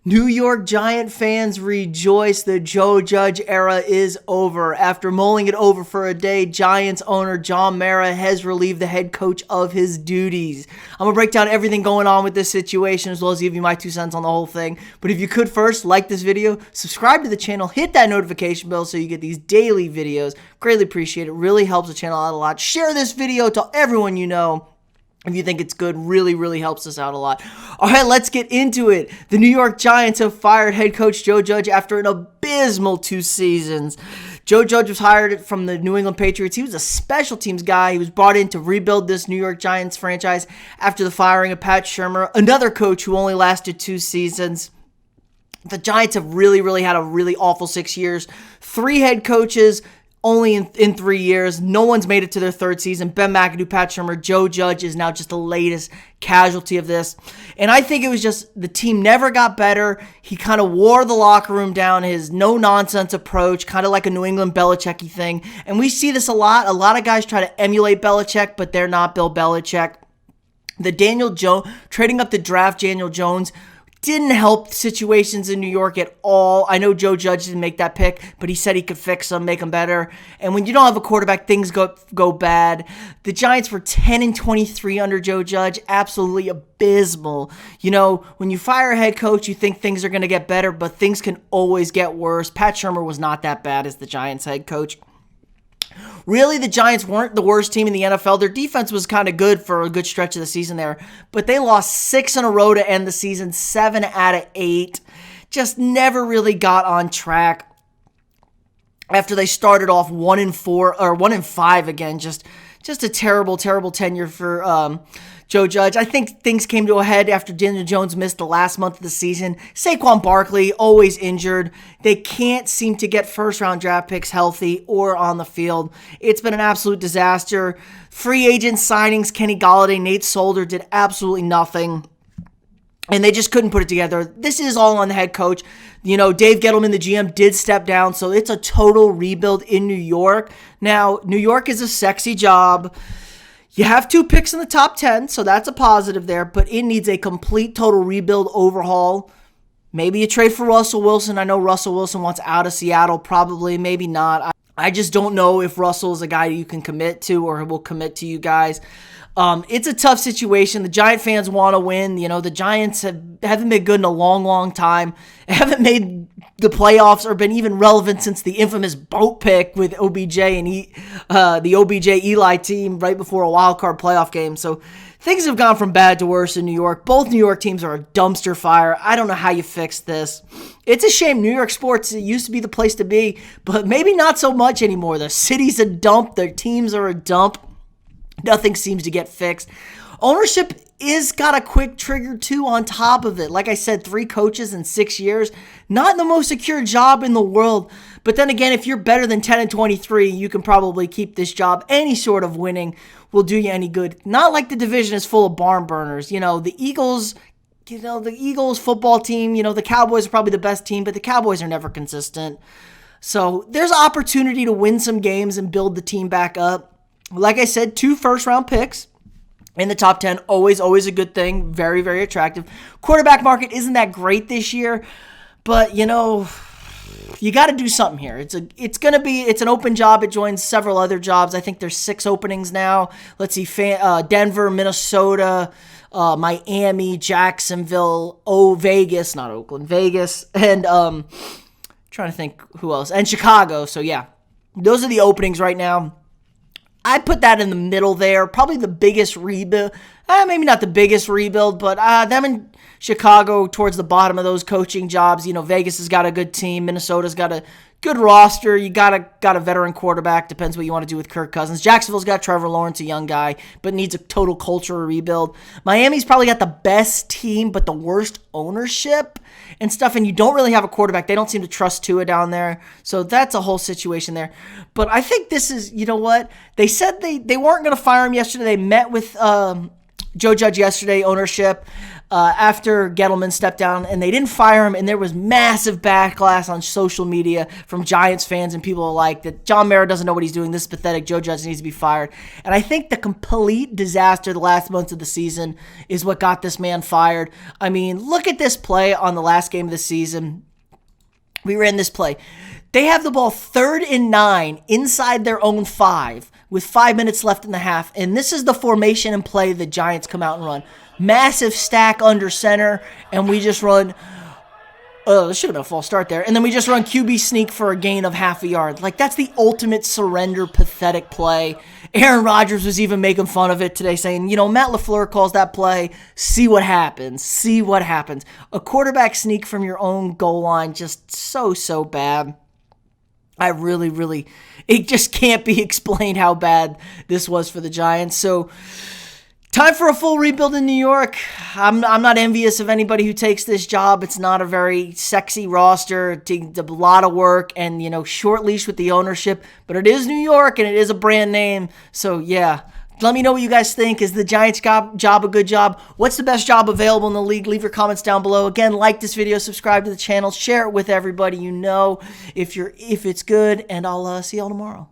New York Giant fans rejoice. The Joe Judge era is over. After mulling it over for a day, Giants owner John Mara has relieved the head coach of his duties. I'm going to break down everything going on with this situation as well as give you my 2 cents on the whole thing. But if you could first, like this video, subscribe to the channel, hit that notification bell so you get these daily videos. Greatly appreciate it. Really helps the channel out a lot. Share this video to everyone you know. If you think it's good, really helps us out a lot. All right, let's get into it. The New York Giants have fired head coach Joe Judge after an abysmal 2 seasons. Joe Judge was hired from the New England Patriots. He was a special teams guy. He was brought in to rebuild this New York Giants franchise after the firing of Pat Shurmur, another coach who only lasted 2 seasons. The Giants have really had a really awful 6 years. 3 head coaches, only in 3 years. No one's made it to their 3rd season. Ben McAdoo, Pat Shurmur, Joe Judge is now just the latest casualty of this. And I think it was just the team never got better. He kind of wore the locker room down, his no-nonsense approach, kind of like a New England Belichick-y thing. And we see this a lot. A lot of guys try to emulate Belichick, but they're not Bill Belichick. The Daniel Jones, trading up the draft Daniel Jones, didn't help situations in New York at all. I know Joe Judge didn't make that pick, but he said he could fix them, make them better. And when you don't have a quarterback, things go bad. The Giants were 10-23 under Joe Judge, absolutely abysmal. You know, when you fire a head coach, you think things are going to get better, but things can always get worse. Pat Shurmur was not that bad as the Giants head coach. Really, the Giants weren't the worst team in the NFL. Their defense was kind of good for a good stretch of the season there, but they lost 6 in a row to end the season, 7 out of 8. Just never really got on track after they started off 1-4 or 1-5 again. Just a terrible tenure for Joe Judge. I think things came to a head after Daniel Jones missed the last month of the season. Saquon Barkley, always injured. They can't seem to get first-round draft picks healthy or on the field. It's been an absolute disaster. Free agent signings, Kenny Golladay, Nate Solder did absolutely nothing. And they just couldn't put it together. This is all on the head coach. You know, Dave Gettleman, the GM, did step down, so it's a total rebuild in New York. Now, New York is a sexy job. You have 2 picks in the top 10, so that's a positive there, but it needs a complete total rebuild overhaul. Maybe a trade for Russell Wilson. I know Russell Wilson wants out of Seattle, probably, maybe not. I just don't know if Russell is a guy you can commit to or will commit to you guys. It's a tough situation. The Giant fans want to win. You know, the Giants haven't been good in a long time. Haven't made the playoffs or been even relevant since the infamous boat pick with OBJ and the OBJ Eli team right before a wild card playoff game. So things have gone from bad to worse in New York. Both New York teams are a dumpster fire. I don't know how you fix this. It's a shame. New York sports, it used to be the place to be, but maybe not so much anymore. The city's a dump. Their teams are a dump. Nothing seems to get fixed. Ownership is got a quick trigger too on top of it. Like I said, 3 coaches in 6 years. Not the most secure job in the world. But then again, if you're better than 10-23, you can probably keep this job. Any sort of winning will do you any good. Not like the division is full of barn burners. You know, the Eagles football team, you know, the Cowboys are probably the best team, but the Cowboys are never consistent. So there's opportunity to win some games and build the team back up. Like I said, 2 first-round picks in the top 10, always a good thing. Very attractive. Quarterback market isn't that great this year, but, you know, you got to do something here. It's an open job. It joins several other jobs. I think there's 6 openings now. Let's see, Denver, Minnesota, Miami, Jacksonville, Vegas, not Oakland, Vegas, and trying to think who else, and Chicago. So, yeah, those are the openings right now. I put that in the middle there. Probably the biggest rebuild. Maybe not the biggest rebuild, but them in Chicago towards the bottom of those coaching jobs. You know, Vegas has got a good team. Minnesota's got a good roster. You got a veteran quarterback. Depends what you want to do with Kirk Cousins. Jacksonville's got Trevor Lawrence, a young guy, but needs a total cultural rebuild. Miami's probably got the best team, but the worst ownership and stuff, and you don't really have a quarterback. They don't seem to trust Tua down there, so that's a whole situation there. But I think this is, you know what? They said they weren't going to fire him yesterday. They met with Joe Judge yesterday, ownership. after Gettleman stepped down, and they didn't fire him, and there was massive backlash on social media from Giants fans and people alike that John Mara doesn't know what he's doing. This is pathetic. Joe Judge needs to be fired. And I think the complete disaster the last months of the season is what got this man fired. I mean, look at this play on the last game of the season. We ran this play. They have the ball 3rd and 9 inside their own 5 with 5 minutes left in the half. And this is the formation and play the Giants come out and run. Massive stack under center, and we just run. This should have been a false start there. And then we just run QB sneak for a gain of half a yard. Like, that's the ultimate surrender, pathetic play. Aaron Rodgers was even making fun of it today, saying, Matt LaFleur calls that play. See what happens. See what happens. A quarterback sneak from your own goal line, just so bad. It just can't be explained how bad this was for the Giants. So, time for a full rebuild in New York. I'm not envious of anybody who takes this job. It's not a very sexy roster. It takes a lot of work and, short leash with the ownership. But it is New York and it is a brand name. So, yeah. Let me know what you guys think. Is the Giants job a good job? What's the best job available in the league? Leave your comments down below. Again, like this video, subscribe to the channel, share it with everybody you know if it's good, and I'll see y'all tomorrow.